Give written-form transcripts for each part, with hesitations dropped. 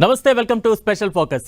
నమస్తే, welcome to special focus.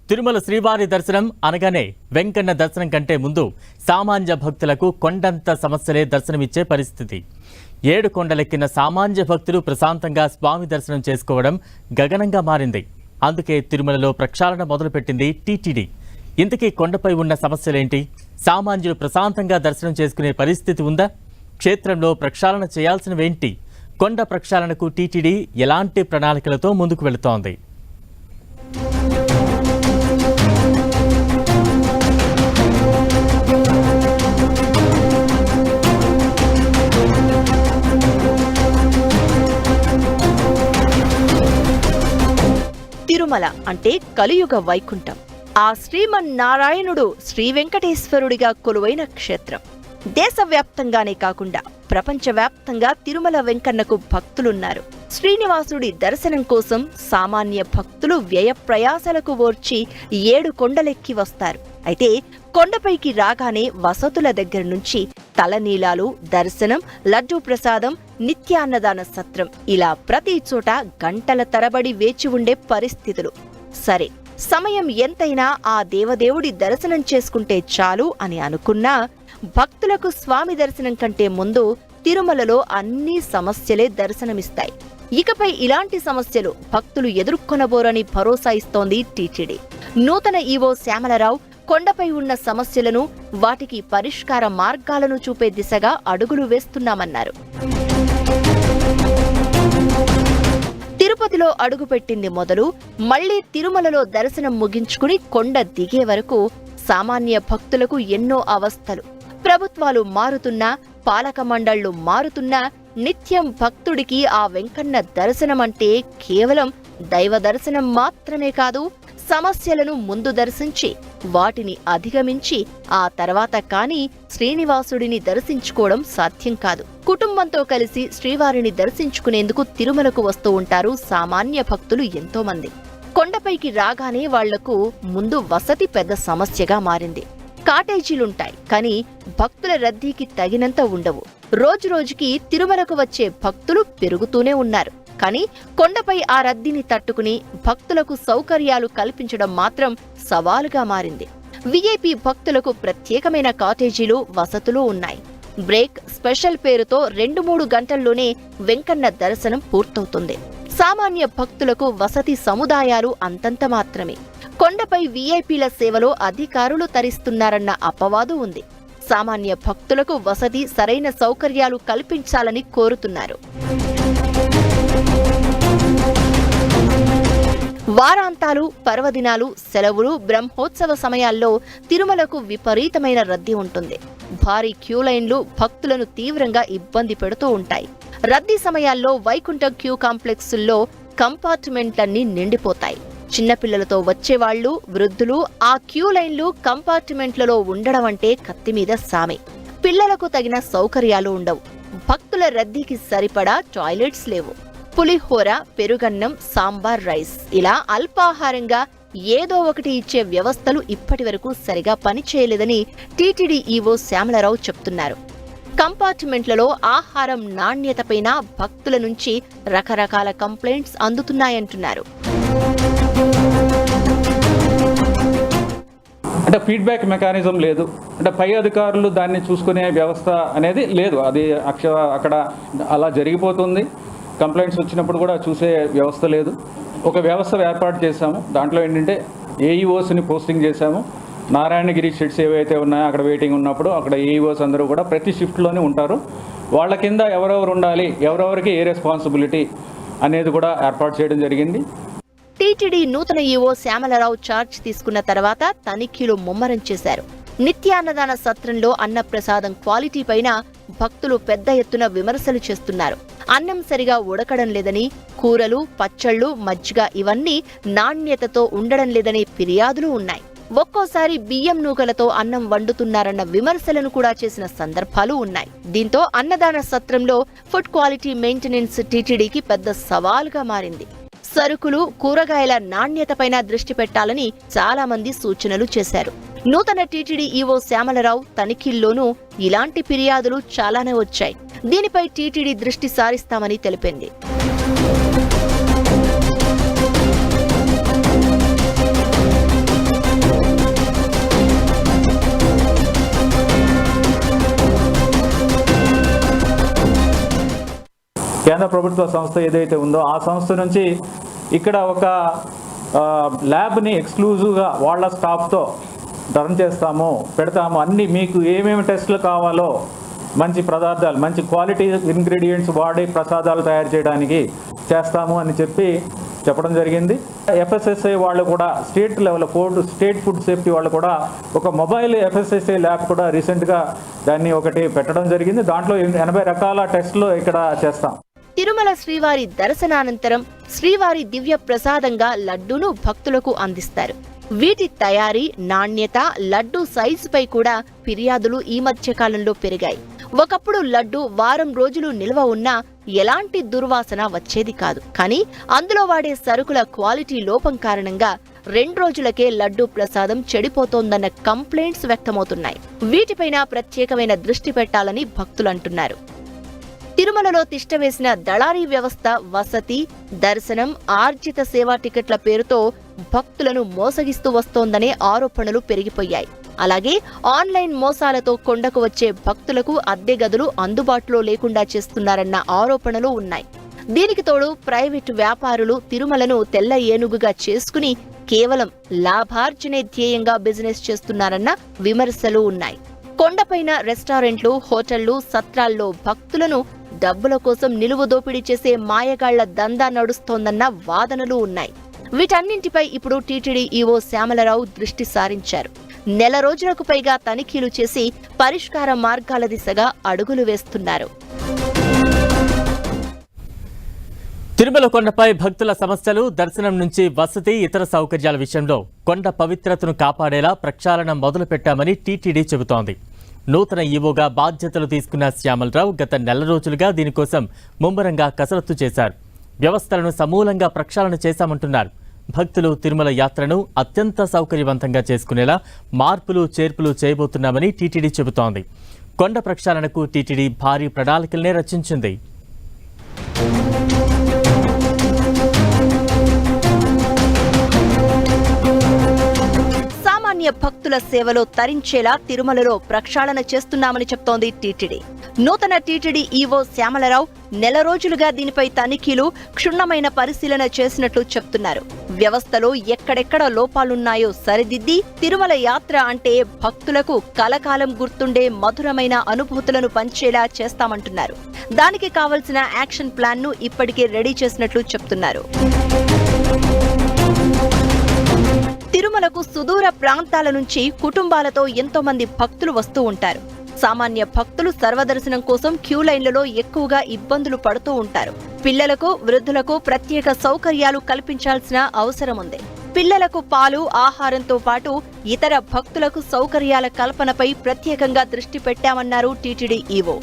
Tirumala శ్రీవారి దర్శనం అనగానే వెంకన్న దర్శనం కంటే ముందు సామాన్య భక్తులకు కొండంత సమస్యలే దర్శనమిచ్చే పరిస్థితి. 7 కొండలెక్కిన సామాన్య భక్తులు ప్రశాంతంగా స్వామి దర్శనం చేసుకోవడం గగనంగా మారింది. అందుకే తిరుమలలో ప్రక్షాళన మొదలుపెట్టింది టీటీడీ. ఇంతకీ కొండపై ఉన్న సమస్యలేంటి? సామాన్యులు ప్రశాంతంగా దర్శనం చేసుకునే పరిస్థితి ఉందా? క్షేత్రంలో ప్రక్షాళన చేయాల్సినవేంటి? కొండ ప్రక్షాళనకు టీటీడీ ఎలాంటి ప్రణాళికలతో ముందుకు వెళుతోంది? తిరుమల అంటే కలియుగ వైకుంఠం. ఆ శ్రీమన్నారాయణుడు శ్రీ వెంకటేశ్వరుడిగా కొలువైన క్షేత్రం. దేశవ్యాప్తంగానే కాకుండా ప్రపంచవ్యాప్తంగా తిరుమల వెంకన్నకు భక్తులున్నారు. శ్రీనివాసుడి దర్శనం కోసం సామాన్య భక్తులు వ్యయ ప్రయాసలకు ఓర్చి 7 కొండలెక్కి వస్తారు. అయితే కొండపైకి రాగానే వసతుల దగ్గర నుంచి తలనీలాలు, దర్శనం, లడ్డూ ప్రసాదం, నిత్యాన్నదాన సత్రం ఇలా ప్రతి చోట గంటల తరబడి వేచి ఉండే పరిస్థితులు. సరే, సమయం ఎంతైనా ఆ దేవదేవుడి దర్శనం చేసుకుంటే చాలు అని అనుకున్నా భక్తులకు స్వామి దర్శనం కంటే ముందు తిరుమలలో అన్ని సమస్యలే దర్శనమిస్తాయి. ఇకపై ఇలాంటి సమస్యలు భక్తులు ఎదుర్కొనబోరని భరోసా ఇస్తోంది టీటీడీ. నూతన ఈవో శ్యామలరావు కొండపై ఉన్న సమస్యలను, వాటికి పరిష్కార మార్గాలను చూపే దిశగా అడుగులు వేస్తున్నామన్నారు. తిరుపతిలో అడుగుపెట్టింది మొదలు మళ్లీ తిరుమలలో దర్శనం ముగించుకుని కొండ దిగే వరకు సామాన్య భక్తులకు ఎన్నో అవస్థలు. ప్రభుత్వాలు మారుతున్నా, పాలక మండళ్లు మారుతున్నా నిత్యం భక్తుడికి ఆ వెంకన్న దర్శనమంటే కేవలం దైవ దర్శనం మాత్రమే కాదు, సమస్యలను ముందు దర్శించి వాటిని అధిగమించి ఆ తర్వాత కానీ శ్రీనివాసుడిని దర్శించుకోవడం సాధ్యం కాదు. కుటుంబంతో కలిసి శ్రీవారిని దర్శించుకునేందుకు తిరుమలకు వస్తూ ఉంటారు సామాన్య భక్తులు ఎంతో మంది. కొండపైకి రాగానే వాళ్లకు ముందు వసతి పెద్ద సమస్యగా మారింది. కాటేజీలుంటాయి, కానీ భక్తుల రద్దీకి తగినంత ఉండవు. రోజురోజుకి తిరుమలకు వచ్చే భక్తులు పెరుగుతూనే ఉన్నారు. కానీ కొండపై ఆ రద్దీని తట్టుకుని భక్తులకు సౌకర్యాలు కల్పించడం మాత్రం సవాలుగా మారింది. వీఐపీ భక్తులకు ప్రత్యేకమైన కాటేజీలు, వసతులు ఉన్నాయి. బ్రేక్, స్పెషల్ పేరుతో 2-3 గంటల్లోనే వెంకన్న దర్శనం పూర్తవుతుంది. సామాన్య భక్తులకు వసతి సముదాయాలు అంతంత మాత్రమే. కొండపై వీఐపీల సేవలో అధికారులు తరిస్తున్నారన్న అపవాదు ఉంది. సామాన్య భక్తులకు వసతి, సరైన సౌకర్యాలు కల్పించాలని కోరుతున్నారు. వారాంతాలు, పర్వదినాలు, సెలవులు, బ్రహ్మోత్సవ సమయాల్లో తిరుమలకు విపరీతమైన రద్దీ ఉంటుంది. భారీ క్యూలైన్లు భక్తులను తీవ్రంగా ఇబ్బంది పెడుతూ ఉంటాయి. రద్దీ సమయాల్లో వైకుంఠం క్యూ కాంప్లెక్సుల్లో కంపార్ట్మెంట్లన్నీ నిండిపోతాయి. చిన్నపిల్లలతో వచ్చేవాళ్లు, వృద్ధులు ఆ క్యూలైన్లు, కంపార్ట్మెంట్లలో ఉండడం అంటే కత్తిమీద సామే. పిల్లలకు తగిన సౌకర్యాలు ఉండవు. భక్తుల రద్దీకి సరిపడా టాయిలెట్స్ లేవు. పులిహోర, పెరుగన్నం, సాంబార్, రైస్ ఇలా అల్పాహారంగా ఏదో ఒకటి ఇచ్చే వ్యవస్థలు ఇప్పటివరకు సరిగా పనిచేయలేదని టీటీడీ ఈవో శ్యామలరావు చెప్తున్నారు. కంపార్ట్మెంట్లలో ఆహారం నాణ్యతపైన భక్తుల నుంచి రకరకాల కంప్లైంట్స్ అందుతున్నాయంటున్నారు. అంటే ఫీడ్బ్యాక్ మెకానిజం లేదు. అంటే పై అధికారులు దాన్ని చూసుకునే వ్యవస్థ అనేది లేదు. అది అక్కడ అలా జరిగిపోతుంది. కంప్లైంట్స్ వచ్చినప్పుడు కూడా చూసే వ్యవస్థ లేదు. ఒక వ్యవస్థ ఏర్పాటు చేశాము. దాంట్లో ఏంటంటే ఏఈఓస్ని పోస్టింగ్ చేశాము. నారాయణగిరి షెడ్స్ ఏవైతే ఉన్నాయో అక్కడ వెయిటింగ్ ఉన్నప్పుడు అక్కడ ఏఈఓస్ అందరూ కూడా ప్రతి షిఫ్ట్లోనే ఉంటారు. వాళ్ళ కింద ఎవరెవరు ఉండాలి, ఎవరెవరికి ఏ రెస్పాన్సిబిలిటీ అనేది కూడా ఏర్పాటు చేయడం జరిగింది. టీటీడీ నూతన ఈవో శ్యామలరావు చార్జ్ తీసుకున్న తర్వాత తనిఖీలు ముమ్మరం చేశారు. నిత్యాన్నదాన సత్రంలో అన్నప్రసాదం క్వాలిటీ పైన భక్తులు పెద్ద ఎత్తున విమర్శలు చేస్తున్నారు. అన్నం సరిగా ఉడకడం లేదని, కూరలు, పచ్చళ్లు, మజ్జిగ ఇవన్నీ నాణ్యతతో ఉండడం లేదనే ఫిర్యాదులు ఉన్నాయి. ఒక్కోసారి బియ్యం నూకలతో అన్నం వండుతున్నారన్న విమర్శలను కూడా చేసిన సందర్భాలు ఉన్నాయి. దీంతో అన్నదాన సత్రంలో ఫుడ్ క్వాలిటీ మెయింటెనెన్స్ టీటీడీకి పెద్ద సవాలుగా మారింది. సరుకులు, కూరగాయల నాణ్యతపైన దృష్టి పెట్టాలని చాలా మంది సూచనలు చేశారు. నూతన టీటీడీ ఈవో శ్యామలరావు తనిఖీల్లోనూ ఇలాంటి ఫిర్యాదులు చాలానే వచ్చాయి. దీనిపై టీటీడీ దృష్టి సారిస్తామని తెలిపింది. కేంద్ర ప్రభుత్వ సంస్థ ఏదైతే ఉందో ఆ సంస్థ నుంచి ఇక్కడ ఒక ల్యాబ్ని ఎక్స్క్లూజివ్గా వాళ్ళ స్టాఫ్తో రన్ చేస్తాము, పెడతాము. అన్నీ మీకు ఏమేమి టెస్టులు కావాలో మంచి పదార్థాలు, మంచి క్వాలిటీ ఇంగ్రీడియంట్స్ వాడి ప్రసాదాలు తయారు చేయడానికి చేస్తాము అని చెప్పడం జరిగింది. FSSAI వాళ్ళు కూడా state level state food safety వాళ్ళు కూడా ఒక మొబైల్ FSSAI ల్యాబ్ కూడా రీసెంట్గా దాన్ని ఒకటి పెట్టడం జరిగింది. దాంట్లో 80 రకాల టెస్టులు ఇక్కడ చేస్తాం. తిరుమల శ్రీవారి దర్శనానంతరం శ్రీవారి దివ్య ప్రసాదంగా లడ్డూను భక్తులకు అందిస్తారు. వీటి తయారీ, నాణ్యత, లడ్డూ సైజుపై కూడా ఫిర్యాదులు ఈ మధ్య కాలంలో పెరిగాయి. ఒకప్పుడు లడ్డు వారం రోజులు నిల్వ ఉన్నా ఎలాంటి దుర్వాసన వచ్చేది కాదు. కానీ అందులో వాడే సరుకుల క్వాలిటీ లోపం కారణంగా 2 రోజులకే లడ్డూ ప్రసాదం చెడిపోతోందన్న కంప్లైంట్స్ వ్యక్తమవుతున్నాయి. వీటిపైన ప్రత్యేకమైన దృష్టి పెట్టాలని భక్తులు అంటున్నారు. తిరుమలలో తిష్టవేసిన దళారీ వ్యవస్థ వసతి, దర్శనం, ఆర్జిత సేవా టికెట్ల పేరుతో భక్తులను మోసగిస్తూ వస్తోందనే ఆరోపణలు పెరిగిపోయాయి. అలాగే ఆన్లైన్ మోసాలతో కొండకు వచ్చే భక్తులకు అద్దె గదులు అందుబాటులో లేకుండా చేస్తున్నారన్న ఆరోపణలు ఉన్నాయి. దీనికి తోడు ప్రైవేటు వ్యాపారులు తిరుమలను తెల్ల ఏనుగుగా చేసుకుని కేవలం లాభార్జనే ధ్యేయంగా బిజినెస్ చేస్తున్నారన్న విమర్శలు ఉన్నాయి. కొండపైన రెస్టారెంట్లు, హోటళ్లు, సత్రాల్లో భక్తులను డబ్బుల కోసం నిలువు దోపిడీ చేసే మాయగాళ్ల దందా నడుస్తోందన్న వాదనలు ఉన్నాయి. వీటన్నింటిపై ఇప్పుడు టీటీడీ ఈవో శ్యామలరావు దృష్టి సారించారు. నెల రోజులకు పైగా తనిఖీలు చేసి పరిష్కార మార్గాల దిశగా అడుగులు వేస్తున్నారు. తిరుమల కొండపై భక్తుల సమస్యలు, దర్శనం నుంచి వసతి, ఇతర సౌకర్యాల విషయంలో కొండ పవిత్రతను కాపాడేలా ప్రక్షాళన మొదలుపెట్టామని టీటీడీ చెబుతోంది. నూతన ఈవోగా బాధ్యతలు తీసుకున్న శ్యామలరావు గత నెల రోజులుగా దీనికోసం ముమ్మరంగా కసరత్తు చేశారు. వ్యవస్థలను సమూలంగా ప్రక్షాళన చేశామంటున్నారు. భక్తులు తిరుమల యాత్రను అత్యంత సౌకర్యవంతంగా చేసుకునేలా మార్పులు, చేర్పులు చేయబోతున్నామని టీటీడీ చెబుతోంది. కొండ ప్రక్షాళనకు టీటీడీ భారీ ప్రణాళికలనే రచించింది. భక్తుల సేవలో తరించేలా తిరుమలలో ప్రక్షాళన చేస్తున్నామని చెప్తోంది టీటీడీ. నూతన టీటీడీ ఈవో శ్యామలరావు నెల రోజులుగా దీనిపై తనిఖీలు, క్షుణ్ణమైన పరిశీలన చేసినట్లు చెప్తున్నారు. వ్యవస్థలో ఎక్కడెక్కడ లోపాలున్నాయో సరిదిద్ది తిరుమల యాత్ర అంటే భక్తులకు కలకాలం గుర్తుండే మధురమైన అనుభూతులను పంచేలా చేస్తామంటున్నారు. దానికి కావలసిన యాక్షన్ ప్లాన్ ను ఇప్పటికే రెడీ చేసినట్లు చెప్తున్నారు. తిరుమలకు సుదూర ప్రాంతాల నుంచి కుటుంబాలతో ఎంతో మంది భక్తులు వస్తూ ఉంటారు. సామాన్య భక్తులు సర్వదర్శనం కోసం క్యూ లైన్లలో ఎక్కువగా ఇబ్బందులు పడుతూ ఉంటారు. పిల్లలకు, వృద్ధులకు ప్రత్యేక సౌకర్యాలు కల్పించాల్సిన అవసరం ఉంది. పిల్లలకు పాలు, ఆహారంతో పాటు ఇతర భక్తులకు సౌకర్యాల కల్పనపై ప్రత్యేకంగా దృష్టి పెట్టామన్నారు టీటీడీ ఈవో.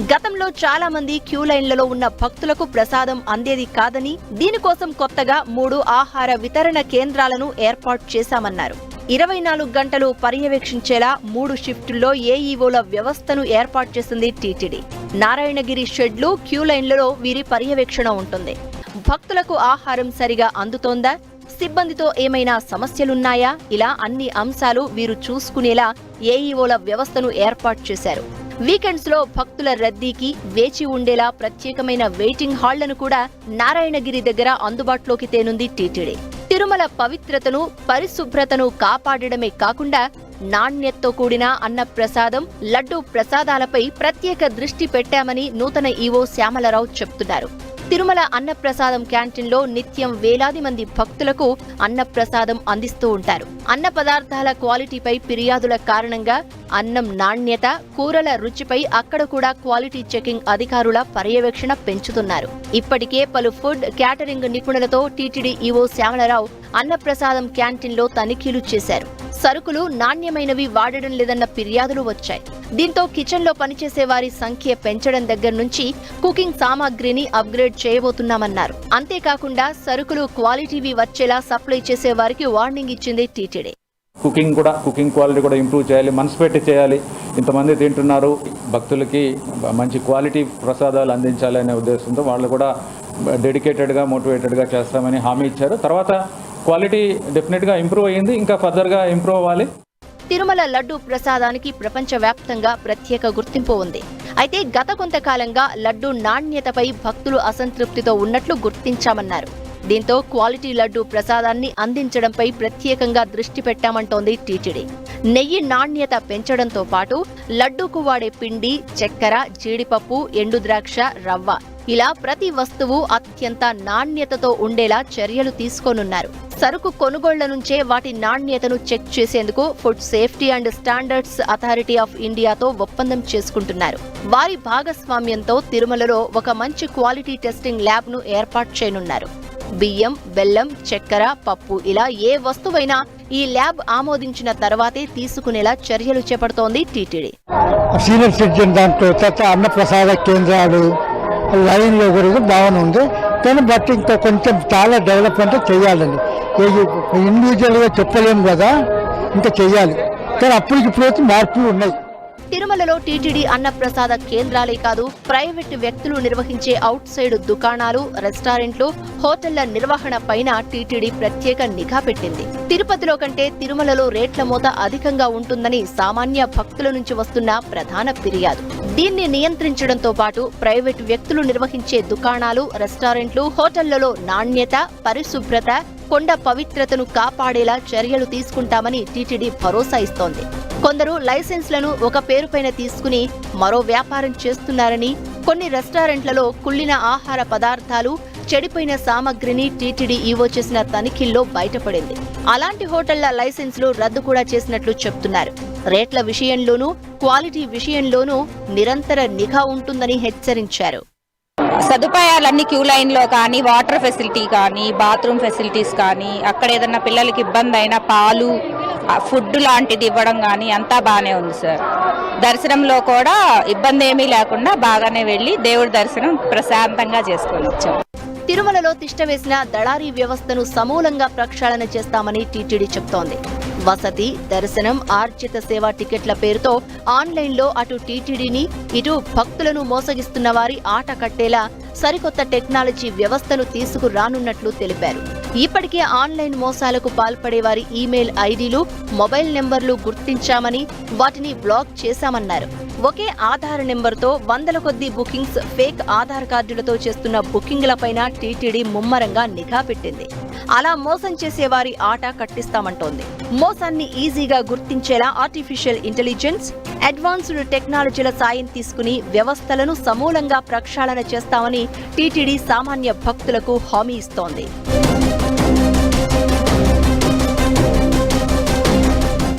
గతంలో చాలా మంది క్యూ లైన్లలో ఉన్న భక్తులకు ప్రసాదం అందేది కాదని, దీనికోసం కొత్తగా 3 ఆహార వితరణ కేంద్రాలను ఏర్పాటు చేశామన్నారు. 24 గంటలు పర్యవేక్షించేలా 3 షిఫ్టుల్లో ఏఈఓల వ్యవస్థను ఏర్పాటు చేసింది టీటీడీ. నారాయణగిరి షెడ్లు, క్యూ లైన్లలో వీరి పర్యవేక్షణ ఉంటుంది. భక్తులకు ఆహారం సరిగా అందుతోందా, సిబ్బందితో ఏమైనా సమస్యలున్నాయా, ఇలా అన్ని అంశాలు వీరు చూసుకునేలా ఏఈఓల వ్యవస్థను ఏర్పాటు చేశారు. వీకెండ్స్ లో భక్తుల రద్దీకి వేచి ఉండేలా ప్రత్యేకమైన వెయిటింగ్ హాళ్లను కూడా నారాయణగిరి దగ్గర అందుబాటులోకి తేనుంది టీటీడీ. తిరుమల పవిత్రతను, పరిశుభ్రతను కాపాడడమే కాకుండా నాణ్యతతో కూడిన అన్న ప్రసాదం, లడ్డూ ప్రసాదాలపై ప్రత్యేక దృష్టి పెట్టామని నూతన ఈవో శ్యామలరావు చెప్తున్నారు. తిరుమల అన్నప్రసాదం క్యాంటీన్లో నిత్యం వేలాది మంది భక్తులకు అన్నప్రసాదం అందిస్తూ ఉంటారు. అన్న పదార్థాల క్వాలిటీపై ఫిర్యాదుల కారణంగా అన్నం నాణ్యత, కూరల రుచిపై అక్కడ కూడా క్వాలిటీ చెకింగ్ అధికారుల పర్యవేక్షణ పెంచుతున్నారు. ఇప్పటికే పలు ఫుడ్, క్యాటరింగ్ నిపుణులతో టీటీడీ ఈవో శ్యామలరావు అన్నప్రసాదం క్యాంటీన్లో తనిఖీలు చేశారు. సరుకులు నాణ్యమైనవి వాడడం లేదన్న ఫిర్యాదులు వచ్చాయి. దీంతో కిచెన్లో పనిచేసే వారి సంఖ్య పెంచడం దగ్గర నుంచి కుకింగ్ సామాగ్రిని అప్గ్రేడ్ చేయబోతున్నామన్నారు. అంతేకాకుండా సరుకులు క్వాలిటీవి వచ్చేలా సప్లై చేసే వారికి వార్నింగ్ ఇచ్చింది టీటీడీ. కుకింగ్ క్వాలిటీ కూడా ఇంప్రూవ్ చేయాలి, మనసు పెట్టి చేయాలి. ఇంతమంది తింటున్నారు, భక్తులకి మంచి క్వాలిటీ ప్రసాదాలు అందించాలి అనే ఉద్దేశంతో వాళ్ళు కూడా డెడికేటెడ్గా, మోటివేటెడ్గా చేస్తామని హామీ ఇచ్చారు. తర్వాత క్వాలిటీ డెఫినెట్గా ఇంప్రూవ్ అయ్యింది, ఇంకా ఫర్దర్గా ఇంప్రూవ్ అవ్వాలి. తిరుమల లడ్డూ ప్రసాదానికి ప్రపంచవ్యాప్తంగా ప్రత్యేక గుర్తింపు ఉంది. అయితే గత కొంతకాలంగా లడ్డూ నాణ్యతపై భక్తులు అసంతృప్తితో ఉన్నట్లు గుర్తించామన్నారు. దీంతో క్వాలిటీ లడ్డూ ప్రసాదాన్ని అందించడంపై ప్రత్యేకంగా దృష్టి పెట్టామంటోంది టీటీడీ. నెయ్యి నాణ్యత పెంచడంతో పాటు లడ్డూకు వాడే పిండి, చక్కెర, జీడిపప్పు, ఎండు ద్రాక్ష, రవ్వ ఇలా ప్రతి వస్తువు అత్యంత నాణ్యతతో ఉండేలా చర్యలు తీసుకోనున్నారు. సరుకు కొనుగోళ్ల నుంచే వాటి నాణ్యతను చెక్ చేసేందుకు food safety and standards authority of ఇండియాతో ఒప్పందం చేసుకుంటున్నారు. వారి భాగస్వామ్యంతో తిరుమలలో ఒక మంచి క్వాలిటీ టెస్టింగ్ ల్యాబ్ ను ఏర్పాటు చేయనున్నారు. బియ్యం, బెల్లం, చక్కెర, పప్పు ఇలా ఏ వస్తువైనా ఈ ల్యాబ్ ఆమోదించిన తర్వాతే తీసుకునేలా చర్యలు చేపడుతోంది టీటీడీ. సీనియర్ సిటిజన్ దాంట్లో అన్నప్రసాద కేంద్రాలు లైన్లో గురించి బాగానే ఉంది, కానీ బట్ ఇంకా కొంచెం చాలా డెవలప్మెంట్ చేయాలండి. ఇండివిజువల్గా చెప్పలేము కదా, ఇంకా చెయ్యాలి. కానీ అప్పటికిప్పుడైతే మార్పులు ఉన్నాయి. తిరుమలలో టీటీడీ అన్నప్రసాద కేంద్రాలే కాదు, ప్రైవేటు వ్యక్తులు నిర్వహించే అవుట్ సైడ్ దుకాణాలు, రెస్టారెంట్లు, హోటళ్ల నిర్వహణ పైన టీటీడీ ప్రత్యేక నిఘా పెట్టింది. తిరుపతిలో కంటే తిరుమలలో రేట్ల మోత అధికంగా ఉంటుందని సామాన్య భక్తుల నుంచి వస్తున్న ప్రధాన ఫిర్యాదు. దీన్ని నియంత్రించడంతో పాటు ప్రైవేటు వ్యక్తులు నిర్వహించే దుకాణాలు, రెస్టారెంట్లు, హోటళ్లలో నాణ్యత, పరిశుభ్రత, కొండ పవిత్రతను కాపాడేలా చర్యలు తీసుకుంటామని టీటీడీ భరోసా ఇస్తోంది. కొందరు లైసెన్స్లను ఒక పేరుపైన తీసుకుని మరో వ్యాపారం చేస్తున్నారని, కొన్ని రెస్టారెంట్లలో కుళ్ళిన ఆహార పదార్థాలు, చెడిపోయిన సామగ్రిని టీటీడీ ఈవో చేసిన తనిఖీల్లో బయటపడింది. అలాంటి హోటళ్ల లైసెన్సులు రద్దు కూడా చేసినట్లు చెప్తున్నారు. రేట్ల విషయంలోనూ, క్వాలిటీ విషయంలోనూ నిరంతర నిఘా ఉంటుందని హెచ్చరించారు. సదుపాయాలన్నీ క్యూ లైన్లో కానీ, వాటర్ ఫెసిలిటీ కానీ, బాత్రూమ్ ఫెసిలిటీస్ కానీ, అక్కడ ఏదన్నా పిల్లలకి ఇబ్బంది అయినా పాలు, ఫుడ్ లాంటిది ఇవ్వడం కానీ అంతా బాగానే ఉంది సార్. దర్శనంలో కూడా ఇబ్బంది ఏమీ లేకుండా బాగానే వెళ్ళి దేవుడి దర్శనం ప్రశాంతంగా చేసుకొని వచ్చాం. తిరుమలలో తిష్టవేసిన దళారీ వ్యవస్థను సమూలంగా ప్రక్షాళన చేస్తామని టీటీడీ చెప్తోంది. వసతి, దర్శనం, ఆర్జిత సేవా టికెట్ల పేరుతో ఆన్లైన్లో అటు టీటీడీని, ఇటు భక్తులను మోసగిస్తున్న వారి ఆట కట్టేలా సరికొత్త టెక్నాలజీ వ్యవస్థను తీసుకురానున్నట్లు తెలిపారు. ఇప్పటికే ఆన్లైన్ మోసాలకు పాల్పడే వారి ఈమెయిల్ ఐడీలు, మొబైల్ నెంబర్లు గుర్తించామని, వాటిని బ్లాక్ చేశామన్నారు. ఒకే ఆధార్ నెంబర్తో వందల కొద్దీ బుకింగ్స్, ఫేక్ ఆధార్ కార్డులతో చేస్తున్న బుకింగ్లపైన టీటీడీ ముమ్మరంగా నిఘా పెట్టింది. అలా మోసం చేసే వారి ఆట కట్టిస్తామంటోంది. మోసాన్ని ఈజీగా గుర్తించేలా ఆర్టిఫిషియల్ ఇంటెలిజెన్స్, అడ్వాన్స్డ్ టెక్నాలజీల సాయం తీసుకుని వ్యవస్థలను సమూలంగా ప్రక్షాళన చేస్తామని టీటీడీ సామాన్య భక్తులకు హామీ ఇస్తోంది.